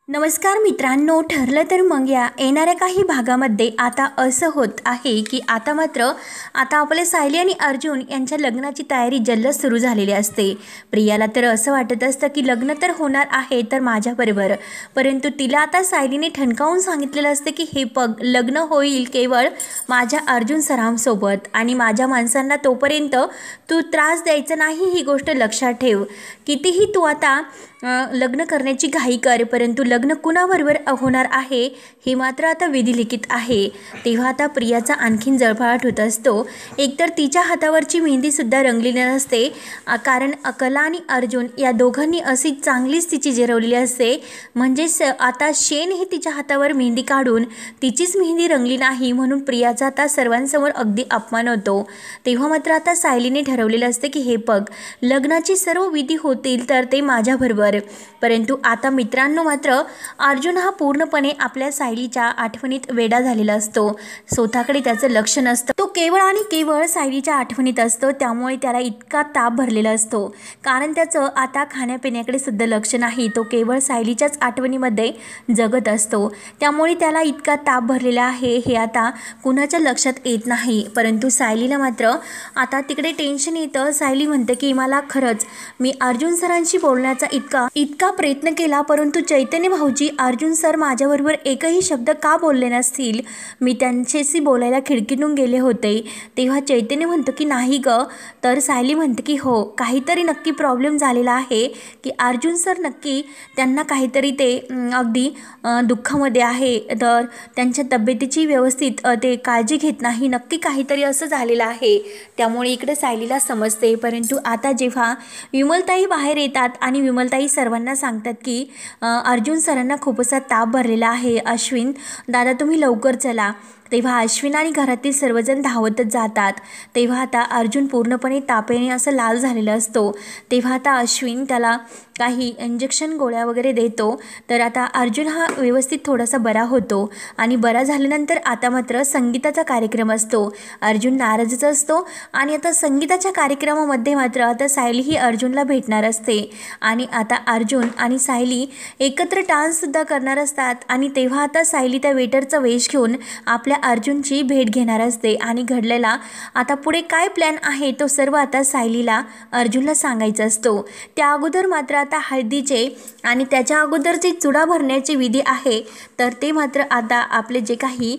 नमस्कार मित्रांनो, ठरलं तर मग या येणाऱ्या काही भागामध्ये आता असं होत आहे की आता आपले सायली आणि अर्जुन यांच्या लग्नाची तयारी जल्लोष सुरू झालेली असते। प्रियाला तर असं वाटत असतं की लग्न तर होणार आहे तर माझ्याबरोबर, परंतु तिला आता सायलीने ठणकावून सांगितलेलं असते की हे बघ, लग्न होईल केवळ माझ्या अर्जुन सरांसोबत आणि माझ्या माणसांना तोपर्यंत तू त्रास द्यायचा नाही, ही गोष्ट लक्षात ठेव। कितीही तू आता लग्न करण्याची घाई कर, परंतु लग्न कुणाबरोबर होणार आहे हे मात्र आता विधिलिखित आहे। तेव्हा आता प्रियाचा आणखीन जळफळाट होत असतो। एकतर तिच्या हातावरची मेहंदीसुद्धा रंगलेली नसते, कारण कला आणि अर्जुन या दोघांनी अशी चांगलीच तिची जिरवलेली असते। म्हणजेच आता शेण हे तिच्या हातावर मेहंदी काढून तिचीच मेहंदी रंगली नाही म्हणून प्रियाचा आता सर्वांसमोर अगदी अपमान होतो। तेव्हा मात्र आता सायलीने ठरवलेलं असते की हे बघ, लग्नाची सर्व विधी होतील तर ते माझ्याबरोबर, परंतु आता मित्रांनो मात्र अर्जुन हा पूर्णपणे आपल्या सायलीच्या आठवणीत वेडा झालेला असतो। स्वतःकडे त्याचं लक्ष नसतं, तो केवळ आणि केवळ सायलीच्या आठवणीत असतो। त्यामुळे त्याला इतका ताप भरलेला असतो, कारण त्याचं आता खाण्यापिण्याकडे सुद्धा लक्ष नाही, तो केवळ सायलीच्याच आठवणीमध्ये जगत असतो। त्यामुळे त्याला इतका ताप भरलेला आहे हे आता कुणाच्या लक्षात येत नाही। परंतु सायलीला मात्र आता तिकडे टेन्शन येतं। सायली म्हणते की मला खरंच मी अर्जुन सरांशी बोलण्याचा इतका प्रयत्न केला, परंतु चैतन्य भाऊजी अर्जुन सर माझ्याबरोबर एकही शब्द का बोलले नसतील, मी त्यांच्याशी बोलायला खिडकीतून गेले होते। तेव्हा चैतन्य म्हणतो की नाही ग, तर सायली म्हणते की हो, काहीतरी नक्की प्रॉब्लेम झालेला आहे की अर्जुन सर नक्की त्यांना काहीतरी ते अगदी दुःखामध्ये आहे, तर त्यांच्या तब्येतीची व्यवस्थित ते काळजी घेत नाही, नक्की काहीतरी असं झालेलं आहे। त्यामुळे इकडे सायलीला समजते। परंतु आता जेव्हा विमलताई बाहेर येतात आणि विमलताई सर्वांना सांगतात की अर्जुन सरांना खूप असा ताप भरलेला आहे, अश्विन दादा तुम्ही लवकर चला। तेव्हा अश्विन आणि घरातील सर्वजण धावतच जातात। तेव्हा आता अर्जुन पूर्णपणे तापेने असं लाल झालेला असतो। तेव्हा आता अश्विन त्याला काही इंजेक्शन गोळ्या वगैरे देतो, तर आता अर्जुन हा व्यवस्थित थोडासा बरा होतो। आणि बरा झाल्यानंतर आता मात्र संगीताचा कार्यक्रम असतो। अर्जुन नाराजच असतो आणि आता संगीताच्या कार्यक्रमामध्ये मात्र आता सायली ही अर्जुनला भेटणार असते आणि आता अर्जुन आणि सायली एकत्र डान्ससुद्धा करणार असतात। आणि तेव्हा आता सायली त्या वेटरचा वेश घेऊन आपल्या अर्जुनची भेट घेणार असते आणि घडलेला आता पुढे काय प्लॅन आहे तो सर्व आता सायलीला अर्जुनला सांगायचा असतो। त्या अगोदर मात्र आता हळदीचे आणि त्याच्या अगोदर जे चुडा भरण्याची विधी आहे, तर ते मात्र आता आपले जे काही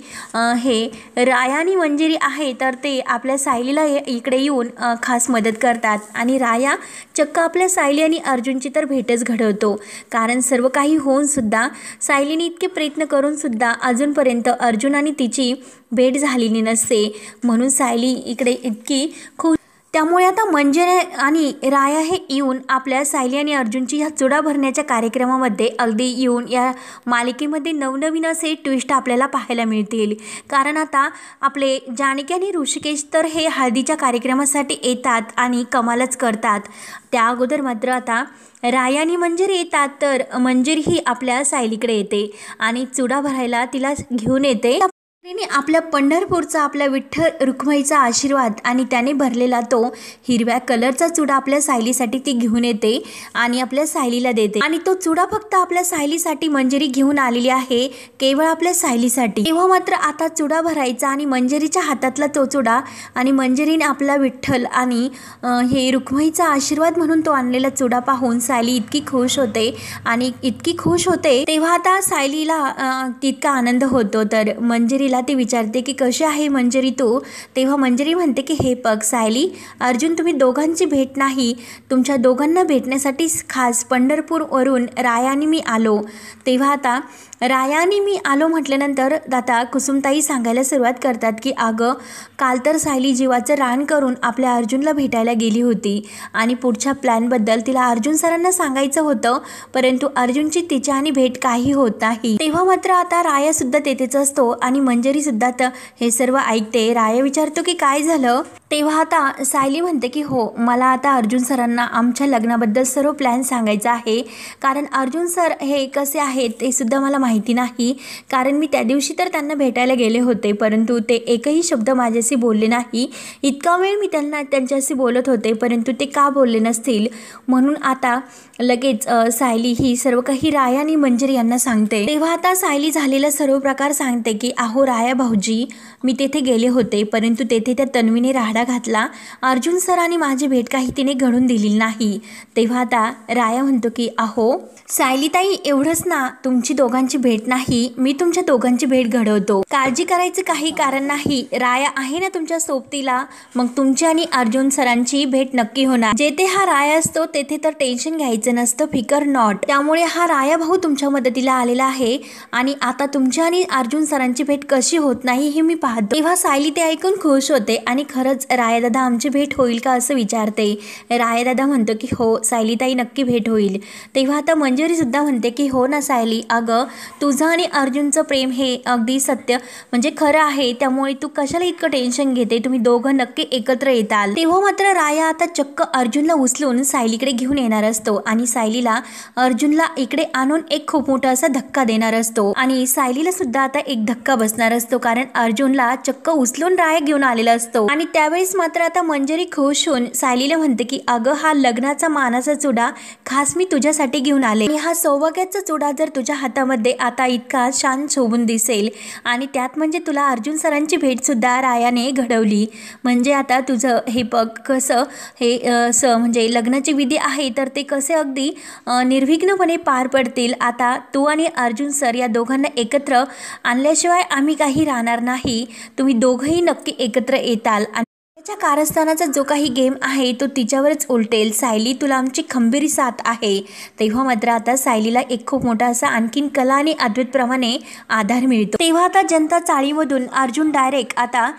हे राया आणि मंजिरी आहे, तर ते आपल्या सायलीला इकडे येऊन खास मदत करतात आणि राया चक्क आपल्या सायली आणि अर्जुनची तर भेटच घडवतो। कारण सर्व काही होऊन सुद्धा सायलीने इतके प्रयत्न करून सुद्धा अजूनपर्यंत अर्जुन आणि तिची भेट झालेली नसते, म्हणून सायली इकडे इतकी खुश। त्यामुळे आता मंजिरी आणि राया हे येऊन आपल्या सायली आणि अर्जुनची ह्या चुडा भरण्याच्या कार्यक्रमामध्ये अगदी येऊन या मालिकेमध्ये नवनवीन असे ट्विस्ट आपल्याला पाहायला मिळतील। कारण आता आपले जानकी आणि ऋषिकेश तर हे हळदीच्या कार्यक्रमासाठी येतात आणि कमालच करतात। त्या अगोदर मात्र आता राया आणि मंजिरी येतात, तर मंजिरी ही आपल्या सायलीकडे येते आणि चुडा भरायला तिला घेऊन येते। आपल्या पंढरपूरचा, आपल्या विठ्ठल रुक्माईचा आशीर्वाद आणि त्याने भरलेला तो हिरव्या कलरचा चुडा आपल्या सायलीसाठी ती घेऊन येते आणि आपल्या सायलीला देते। आणि तो चुडा फक्त आपल्या सायलीसाठी मंजिरी घेऊन आलेली आहे, केवळ आपल्या सायलीसाठी। तेव्हा मात्र आता चुडा भरायचा आणि मंजिरीच्या हातातला तो चुडा आणि मंजिरीने आपला विठ्ठल आणि हे रुक्माईचा आशीर्वाद म्हणून तो आणलेला चुडा पाहून सायली इतकी खुश होते आणि इतकी खुश होते। तेव्हा आता सायलीला तितका आनंद होतो, तर मंजिरीला ती विचारते की कशी आहे मंजिरी तू। तेव्हा मंजिरी म्हणते की हे बघ सायली, अर्जुन तुम्ही दोघांची भेट नाही, तुमच्या दोघांना भेटण्यासाठी खास पंढरपूरवरून रायाने मी आलो। तेव्हा आता रायाने मी आलो म्हटल्यानंतर आता कुसुमताई सांगायला सुरुवात करतात की अगं, काल तर सायली जीवाचं रान करून आपल्या अर्जुनला भेटायला गेली होती आणि पुढच्या प्लॅनबद्दल तिला अर्जुन सरांना सांगायचं होतं, परंतु अर्जुनची तिच्या आणि भेट काही होत नाही। तेव्हा मात्र आता राया सुद्धा तेथेच असतो आणि मंजिरी मंजरीसुद्धा हे सर्व ऐकते. राया विचारतो की काय झालं. तेव्हा आता सायली म्हणते की हो, मला आता अर्जुन सरांना आमच्या लग्नाबद्दल सर्व प्लॅन सांगायचा आहे, कारण अर्जुन सर हे कसे आहेत ते सुद्धा मला माहिती नाही. कारण मी त्या दिवशी तर त्यांना भेटायला गेले होते, परंतु ते एकही शब्द माझ्याशी बोलले नाही. इतका वेळ मी त्यांच्याशी बोलत होते, परंतु ते का बोलले नसतील. म्हणून आता लगेच सायली ही सर्व काही राया आणि मंजरी यांना सांगते. तेव्हा आता सायली झालेला सर्व प्रकार सांगते की अहो राया भाऊजी, मी तेथे गेले होते, परंतु तेथे त्या तन्वीने राडा घातला. अर्जुन सर आणि माझी भेट काही तिने घडून दिली नाही. तेव्हा आता राया म्हणतो की अहो सायलीताई, एवढंच ना, तुमची दोघांची भेट नाही, मी तुमच्या दोघांची भेट घडवतो. काळजी करायचं काही कारण नाही. राया आहे ना तुमच्या सोबतीला, मग तुमची आणि अर्जुन सरांची भेट नक्की होणार. जेथे हा राया असतो तेथे तर टेन्शन घ्यायचं नसतं, फिकर नॉट. त्यामुळे हा राया भाऊ तुमच्या मदतीला आलेला आहे आणि आता तुमच्या आणि अर्जुन सरांची भेट कशी होत नाही हे मी पाहतो. तेव्हा सायली ते ऐकून खुश होते आणि खरंच राया दादा आमची भेट होईल का असं विचारते. राया दादा म्हणतो की हो सायलीताई, नक्की भेट होईल. तेव्हा आता मंजरी सुद्धा म्हणते की हो ना सायली, अगं तुझं आणि अर्जुनचं प्रेम हे अगदी सत्य म्हणजे खरं आहे, त्यामुळे तू कशाला इतकं टेन्शन घेते, तुम्ही दोघं नक्की एकत्र येताल. तेव्हा मात्र राया आता चक्क अर्जुनला उचलून सायलीकडे घेऊन येणार असतो आणि सायलीला अर्जुनला इकडे आणून एक खूप मोठा असा धक्का देणार असतो आणि सायलीला सुद्धा आता एक धक्का बसणार असतो, कारण अर्जुनला चक्क उचलून राया घेऊन आलेला असतो. आणि त्यावेळेस मात्र आता मंजरी खुश होऊन सायलीला म्हणते की अगं हा लग्नाचा मानाचा चुडा खास मी तुझ्यासाठी घेऊन आले. हा सौभाग्याचा चुडा जर तुझ्या हातामध्ये आता इतका छान शोभून दिसेल आणि त्यात म्हणजे तुला अर्जुन सरांची भेट सुद्धा रायाने घडवली, म्हणजे आता तुझं हे बघ कसं हे म्हणजे लग्नाची विधी आहे तर ते कसे अगदी निर्विघ्नपणे पार पडतील. आता तू आणि अर्जुन सर या दोघांना एकत्र आणल्याशिवाय आम्ही काही राहणार नाही. तुम्ही दोघंही नक्की एकत्र येताल आणि त्याच्या कारस्थानाचा जो काही गेम आहे तो तिच्यावरच उलटेल. सायली, तुला आमची खंबीर साथ आहे. तेव्हा मात्र आता सायलीला एक खूप मोठा असा आणखीन कला आणि अद्वैतप्रमाणे आधार मिळतो. तेव्हा आता जनता चाळीमधून अर्जुन डायरेक्ट आता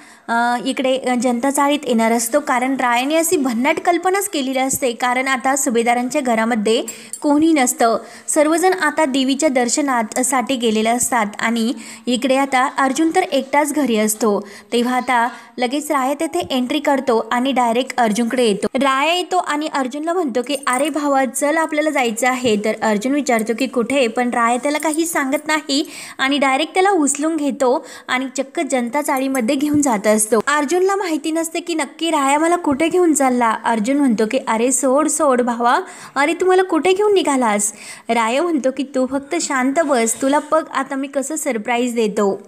इकडे जनता चाळीत येणार असतो, कारण रायाने अशी भन्नाट कल्पनाच केलेली असते. कारण आता सुभेदारांच्या घरामध्ये कोणी नसतं, सर्वजण आता देवीच्या दर्शनासाठी गेलेले असतात आणि इकडे आता अर्जुन तर एकटाच घरी असतो. तेव्हा आता लगेच राया तेथे एंट्री करतो आणि डायरेक्ट अर्जुनकडे येतो. राया येतो आणि अर्जुनला म्हणतो की अरे भावा चल आपल्याला जायचं आहे. तर अर्जुन विचारतो की कुठे, पण राया त्याला काही सांगत नाही आणि डायरेक्ट त्याला उचलून घेतो आणि चक्क जनता चाळीमध्ये घेऊन जात असतो. अर्जुनला माहिती नसते की नक्की राया मला कुठे घेऊन चालला. अर्जुन म्हणतो की अरे सोड सोड भावा, अरे तू मला कुठे घेऊन निघालास. राया म्हणतो की तू फक्त शांत बस, तुला बघ आता मी कसं सरप्राईज देतो.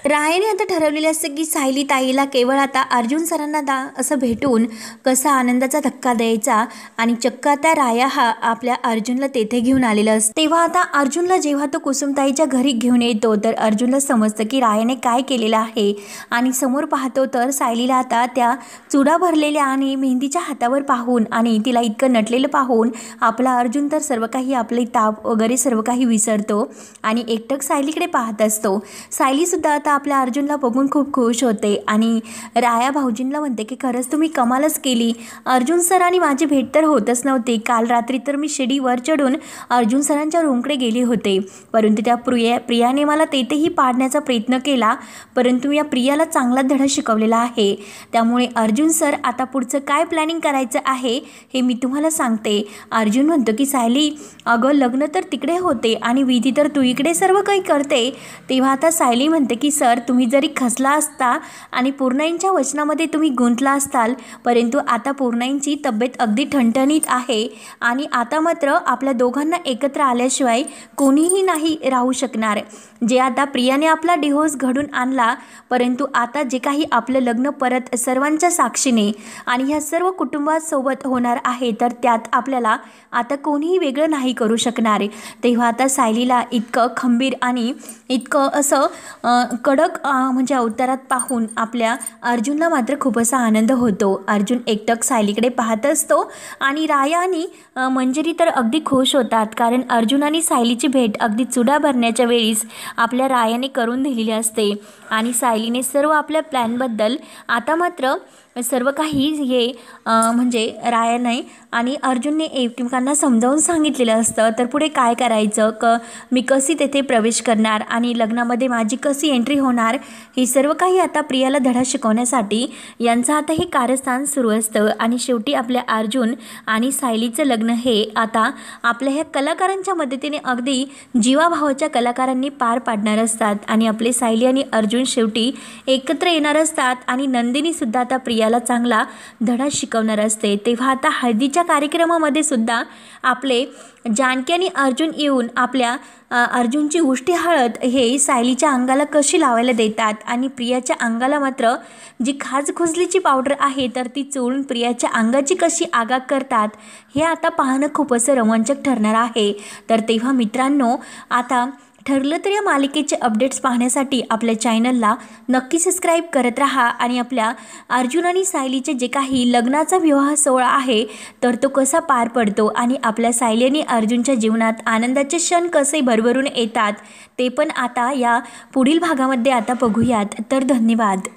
रायाने आता ठरवलेले असते की सायली ताईला केवळ आता अर्जुन सरांना असं भेटून कसा आनंदाचा धक्का द्यायचा आणि चक्क आता राया हा आपल्या अर्जुनला तेथे घेऊन आलेला असतो. तेव्हा आता अर्जुनला जेव्हा तो कुसुमताईच्या घरी घेऊन येतो तर अर्जुनला समजतं की रायाने काय केलेलं आहे आणि समोर पाहतो तर सायलीला आता त्या चुडा भरलेल्या आणि मेहंदीच्या हातावर पाहून आणि तिला इतकं नटलेलं पाहून आपला अर्जुन तर सर्व काही आपले ताप वगैरे सर्व काही विसरतो आणि एकटक सायलीकडे पाहत असतो. सायली सुद्धा आता आपल्या अर्जुनला बघून खूप खुश होते आणि राया भाऊजींना म्हणते की खरंच तुम्ही कमालच केली. अर्जुन सर आणि माझी भेट तर होतच नव्हती. काल रात्री तर मी शिडीवर चढून अर्जुन सरांच्या रूमकडे गेले होते, परंतु त्या प्रियाने मला तेथेही पाडण्याचा प्रयत्न केला, परंतु या प्रियाला चांगला धडा शिकवलेला आहे. त्यामुळे अर्जुन सर आता पुढचं काय प्लॅनिंग करायचं आहे हे मी तुम्हाला सांगते. अर्जुन म्हणतो की सायली अगं लग्न तर तिकडे होते आणि विधी तर तू इकडे सर्व काही करते. तेव्हा आता सायली म्हणते की सर तुम्ही जरी खचला असता आणि पूर्णाईंच्या वचनामध्ये तुम्ही गुंतला असताल, परंतु आता पूर्णाईंची तब्येत अगदी ठणठणीत आहे आणि आता मात्र आपल्या दोघांना एकत्र आल्याशिवाय कोणीही नाही राहू शकणार. जे आता प्रियाने आपला डिव्होर्स घडून आणला, परंतु आता जे काही आपलं लग्न परत सर्वांच्या साक्षीने आणि ह्या सर्व कुटुंबासोबत होणार आहे तर त्यात आपल्याला आता कोणीही वेगळं नाही करू शकणार. तेव्हा आता सायलीला इतकं खंबीर आणि इतकं असं कडक म्हणजे अवतारात पाहून आपल्या अर्जुनला मात्र खूप असा आनंद होतो. अर्जुन एकटक सायलीकडे पाहत असतो आणि राया आणि मंजरी तर अगदी खुश होतात, कारण अर्जुन आणि सायलीची भेट अगदी चुडा भरण्याच्या वेळीस आपल्या रायाने करून दिलेली असते आणि सायलीने सर्व आपल्या प्लॅनबद्दल आता मात्र सर्व काही हे म्हणजे रायाने आणि अर्जुनने एकमेकांना समजावून सांगितलेलं असतं. तर पुढे काय करायचं, मी कशी तेथे प्रवेश करणार आणि लग्नामध्ये माझी कशी एंट्री होणार, हे सर्व काही आता प्रियाला धडा शिकवण्यासाठी यांचं आता हे कारस्थान सुरू असतं. आणि शेवटी आपल्या अर्जुन आणि सायलीचं लग्न हे आता आपल्या ह्या कलाकारांच्या मदतीने अगदी जीवाभावाच्या कलाकारांनी पार पाडणार असतात. आणि आपले सायली आणि अर्जुन शेवटी एकत्र येणार असतात आणि नंदिनीसुद्धा आता प्रियाला चांगला धडा शिकवणार असते. तेव्हा आता हळदीच्या कार्यक्रमामध्ये सुद्धा आपले जानकी आणि अर्जुन येऊन आपल्या अर्जुनची उष्टी हळद हे सायलीच्या अंगाला कशी लावायला देतात आणि प्रियाच्या अंगाला मात्र जी खाज खुजलीची पावडर आहे तर ती चोळून प्रियाच्या अंगाची कशी आगाग करतात, हे आता पाहणं खूप असं रोमांचक ठरणार आहे. तर तेव्हा मित्रांनो, आता ठरलं तर या मालिकेचे अपडेट्स पाहण्यासाठी आपल्या चॅनलला नक्की सबस्क्राईब करत राहा. आणि आपल्या अर्जुन आणि सायलीचे जे काही लग्नाचा विवाह सोहळा आहे तर तो कसा पार पडतो आणि आपल्या सायली आणि अर्जुनच्या जीवनात आनंदाचे क्षण कसे भरभरून येतात ते पण आता या पुढील भागामध्ये आता बघूयात. तर धन्यवाद.